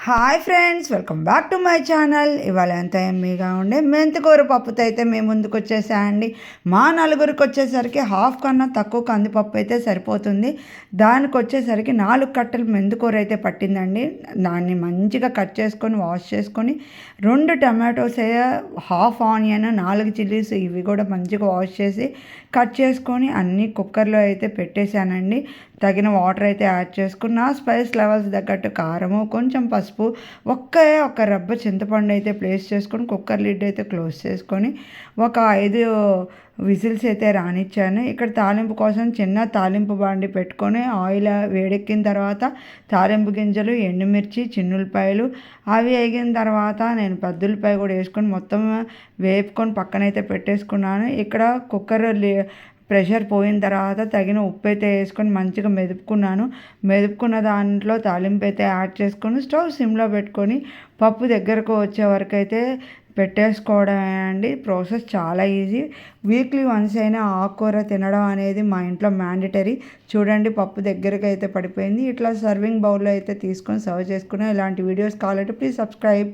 Hi friends, welcome back to my channel. ఇవాళ ఎంత ఎమ్మీగా ఉండే మెంతికూర పప్పుతో అయితే మేము ముందుకు వచ్చేసాయండి. మా నలుగురికి వచ్చేసరికి హాఫ్ కన్నా తక్కువ కందిపప్పు అయితే సరిపోతుంది. దానికి వచ్చేసరికి 4 కట్టలు మెంతికూర అయితే పట్టిందండి. దాన్ని మంచిగా కట్ చేసుకొని వాష్ చేసుకొని 2 టమాటోస్, హాఫ్ ఆనియన్, 4 చిల్లీస్ ఇవి కూడా మంచిగా వాష్ చేసి కట్ చేసుకొని అన్నీ కుక్కర్లో అయితే పెట్టేశానండి. తగిన వాటర్ అయితే యాడ్ చేసుకున్న స్పైస్ లెవెల్స్ తగ్గట్టు కారము, కొంచెం పసుపు, ఒక రబ్బ చింతపండు అయితే ప్లేస్ చేసుకొని కుక్కర్ లిడ్ అయితే క్లోజ్ చేసుకొని ఒక 5 విజిల్స్ అయితే రానిచ్చాను. ఇక్కడ తాలింపు కోసం చిన్న తాలింపు బాండి పెట్టుకొని ఆయిల్ వేడెక్కిన తర్వాత తాలింపు గింజలు, ఎండుమిర్చి, చిన్నులపాయలు అవి వేగిన తర్వాత నేను పెద్దులపాయ కూడా వేసుకొని మొత్తం వేపుకొని పక్కనైతే పెట్టేసుకున్నాను. ఇక్కడ కుక్కర్ ప్రెషర్ పోయిన తర్వాత తగిన ఉప్పు అయితే వేసుకొని మంచిగా మెదుపుకున్న దాంట్లో తాలింపు అయితే యాడ్ చేసుకొని స్టవ్ సిమ్లో పెట్టుకొని పప్పు దగ్గరకు వచ్చే వరకు అయితే పెట్టేసుకోవడమే అండి. ప్రాసెస్ చాలా ఈజీ. వీక్లీ వన్స్ అయినా ఆకుకూర తినడం అనేది మా ఇంట్లో మ్యాండేటరీ. చూడండి, పప్పు దగ్గరకు అయితే పడిపోయింది. ఇట్లా సర్వింగ్ బౌల్లో అయితే తీసుకొని సర్వ్ చేసుకున్నాం. ఇలాంటి వీడియోస్ కావాలంటే ప్లీజ్ సబ్స్క్రైబ్.